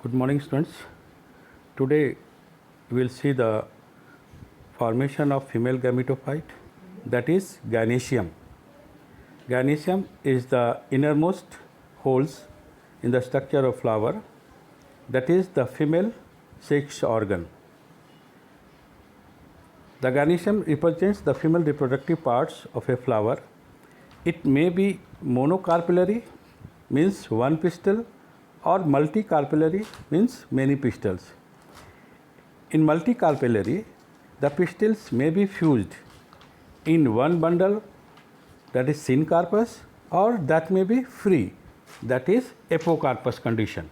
Good morning, students. Today we will see the formation of female gametophyte, that is gynoecium. Gynoecium is the innermost holes in the structure of flower, that is the female sex organ. The gynoecium represents the female reproductive parts of a flower. It may be monocarpellary, means one pistil, or multicarpellary, means many pistils. In multicarpellary, the pistils may be fused in one bundle, that is syncarpus, or that may be free, that is apocarpus condition.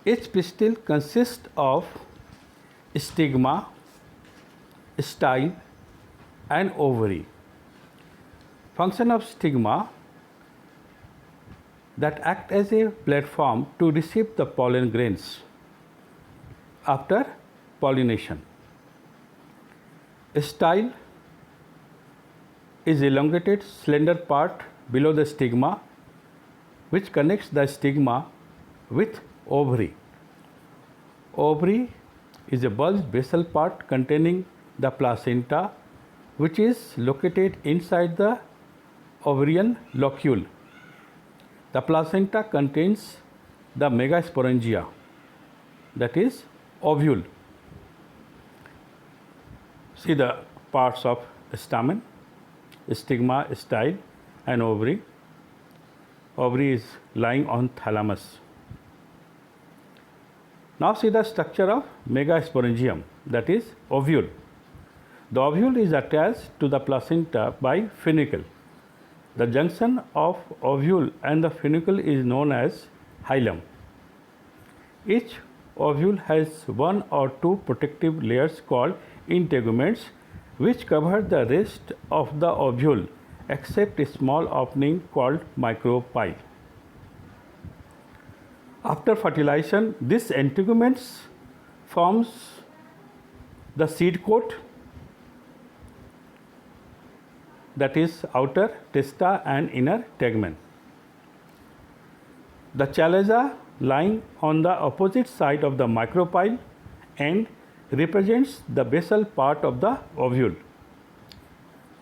Each pistil consists of stigma, style, and ovary. Function of stigma: that act as a platform to receive the pollen grains after pollination. Style is elongated slender part below the stigma which connects the stigma with ovary. Ovary is a bulged basal part containing the placenta, which is located inside the ovarian locule. The placenta contains the megasporangia, that is ovule. See the parts of stamen: stigma, style, and ovary. Ovary is lying on thalamus. Now see the structure of megasporangium, that is ovule. The ovule is attached to the placenta by funicle. The junction of ovule and the funicle is known as hilum. Each ovule has one or two protective layers called integuments, which cover the rest of the ovule except a small opening called micropyle. After fertilization, this integuments forms the seed coat, that is outer testa and inner tegmen. The chalaza lying on the opposite side of the micropyle end represents the basal part of the ovule.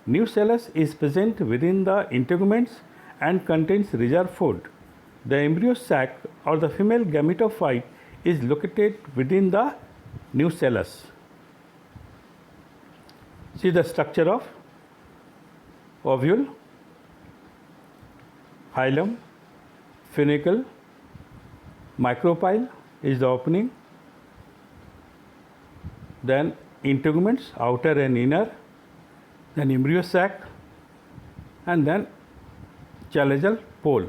Nucellus is present within the integuments and contains reserve food. The embryo sac or the female gametophyte is located within the nucellus. See the structure of ovule: hilum, funicle, micropyle is the opening, then integuments, outer and inner, then embryo sac, and then chalazal pole.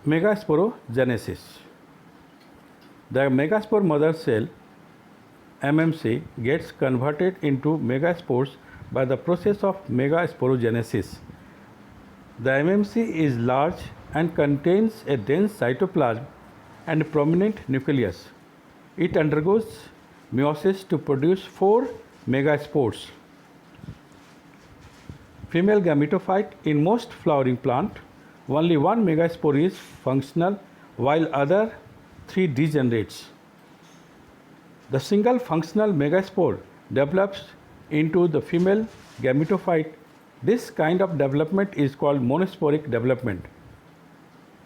Megasporogenesis. The megaspore mother cell, MMC, gets converted into megaspores by the process of megasporogenesis. The MMC is large and contains a dense cytoplasm and a prominent nucleus. It undergoes meiosis to produce 4 megaspores. Female gametophyte: in most flowering plant, only one megaspore is functional while other 3 degenerates. The single functional megaspore develops into the female gametophyte. This kind of development is called monosporic development.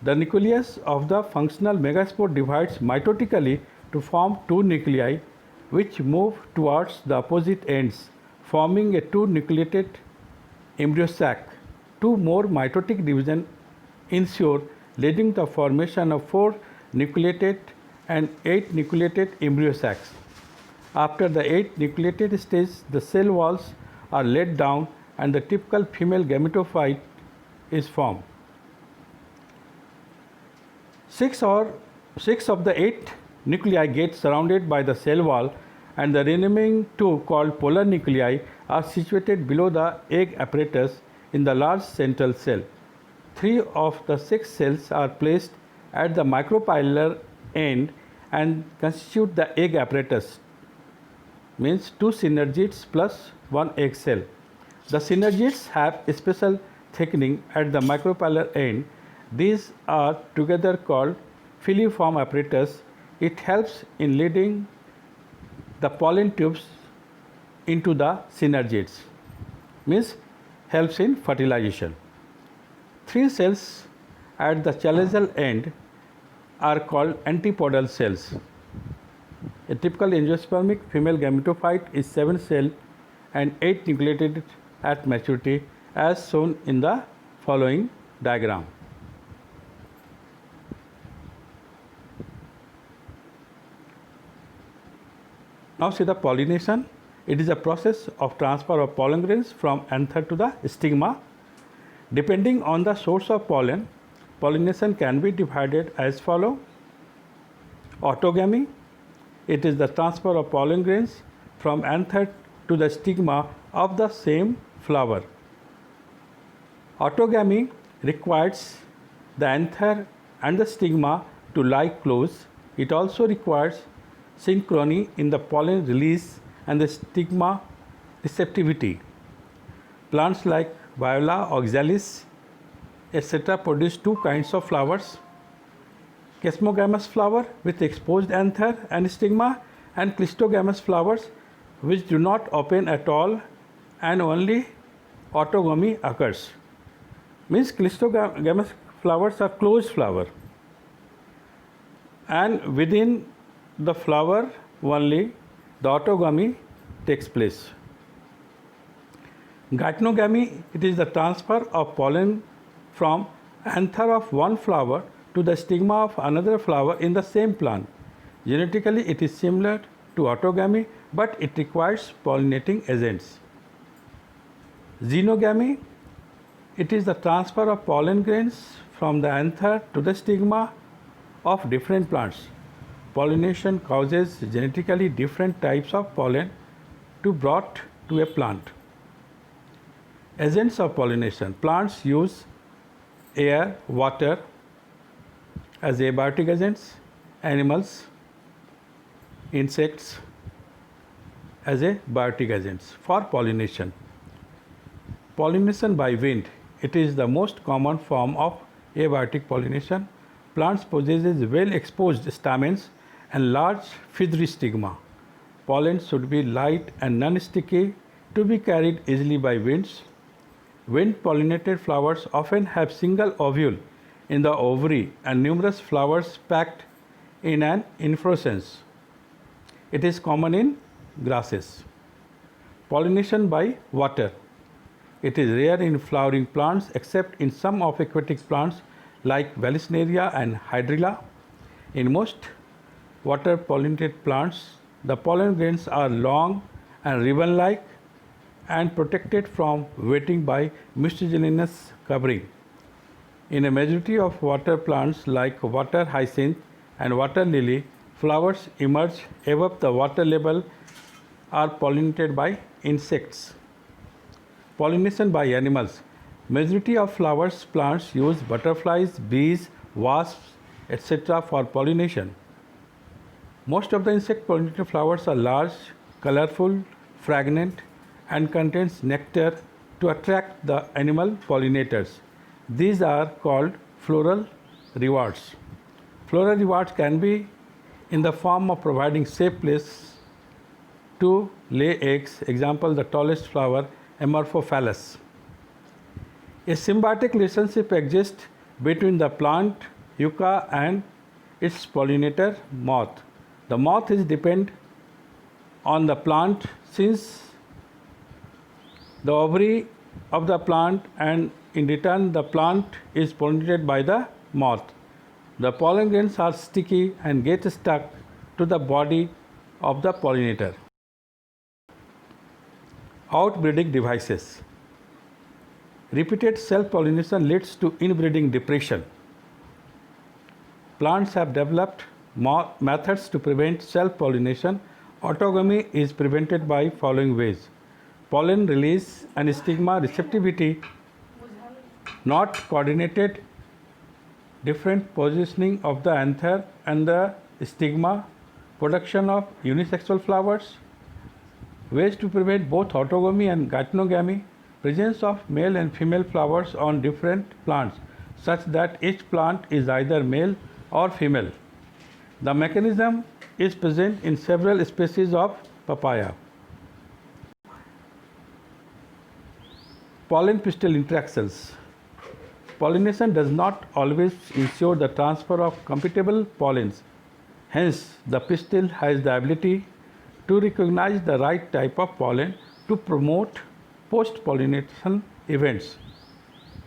The nucleus of the functional megaspore divides mitotically to form 2 nuclei which move towards the opposite ends, forming a 2-nucleated embryo sac. 2 more mitotic divisions ensure, leading to the formation of 4 nucleated and 8 nucleated embryo sacs. After the 8 nucleated stage, the cell walls are let down and the typical female gametophyte is formed. 6 of the 8 nuclei get surrounded by the cell wall, and the remaining 2, called polar nuclei, are situated below the egg apparatus in the large central cell. 3 of the 6 cells are placed at the micropylar end and constitute the egg apparatus, means 2 synergids plus 1 egg cell. The synergids have a special thickening at the micropylar end These are together called filiform apparatus. It helps in leading the pollen tubes into the synergids, means helps in fertilization. Three cells at the chalazal end are called antipodal cells. A typical angiospermic female gametophyte is 7 cell and 8 nucleated at maturity, as shown in the following diagram. Now see the pollination. It is a process of transfer of pollen grains from anther to the stigma. Depending on the source of pollen, pollination can be divided as follows. Autogamy. It is the transfer of pollen grains from anther to the stigma of the same flower. Autogamy requires the anther and the stigma to lie close. It also requires synchrony in the pollen release and the stigma receptivity. Plants like Viola, oxalis, etc. produce two kinds of flowers: Chesmogamous flower with exposed anther and stigma, and Clistogamous flowers which do not open at all and only autogamy occurs. Means Clistogamous flowers are closed flower, and within the flower only the autogamy takes place. Geitonogamy, it is the transfer of pollen from anther of one flower to the stigma of another flower in the same plant. Genetically, it is similar to autogamy, but it requires pollinating agents. Xenogamy, it is the transfer of pollen grains from the anther to the stigma of different plants. Pollination causes genetically different types of pollen to brought to a plant. Agents of pollination. Plants use air, water as abiotic agents, animals, insects as biotic agents for pollination. Pollination by wind. It is the most common form of abiotic pollination. Plants possesses well exposed stamens and large feathery stigma. Pollen should be light and non-sticky to be carried easily by winds. Wind pollinated flowers often have single ovule in the ovary and numerous flowers packed in an inflorescence. It is common in grasses. Pollination by water. It is rare in flowering plants except in some of aquatic plants like Vallisneria and Hydrilla. In most water pollinated plants, the pollen grains are long and ribbon-like and protected from wetting by mucilaginous covering. In a majority of water plants like water hyacinth and water lily, flowers emerge above the water level, are pollinated by insects. Pollination by animals. Majority of flowers plants use butterflies, bees, wasps, etc. for pollination. Most of the insect pollinated flowers are large, colorful, fragrant, and contains nectar to attract the animal pollinators. These are called floral rewards. Floral rewards can be in the form of providing safe place to lay eggs. Example, the tallest flower, Amorphophallus. A symbiotic relationship exists between the plant Yucca and its pollinator moth. The moth is dependent on the plant since the ovary of the plant, and in return the plant is pollinated by the moth. The pollen grains are sticky and get stuck to the body of the pollinator. Outbreeding devices. Repeated self-pollination leads to inbreeding depression. Plants have developed methods to prevent self-pollination. Autogamy is prevented by following ways: pollen release and stigma receptivity, not coordinated different positioning of the anther and the stigma, production of unisexual flowers. Ways to prevent both autogamy and geitonogamy: presence of male and female flowers on different plants, such that each plant is either male or female. The mechanism is present in several species of papaya. Pollen-pistil interactions. Pollination does not always ensure the transfer of compatible pollens. Hence, the pistil has the ability to recognize the right type of pollen to promote post-pollination events.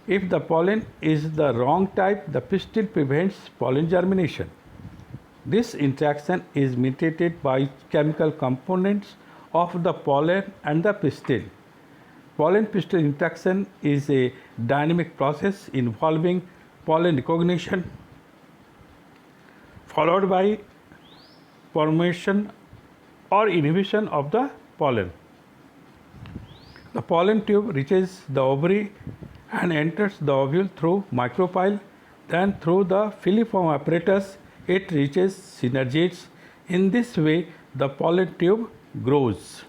If the pollen is the wrong type, the pistil prevents pollen germination. This interaction is mediated by chemical components of the pollen and the pistil. Pollen-pistil interaction is a dynamic process involving pollen recognition followed by formation or inhibition of the pollen. The pollen tube reaches the ovary and enters the ovule through micropyle. Then through the filiform apparatus it reaches synergids. In this way the pollen tube grows.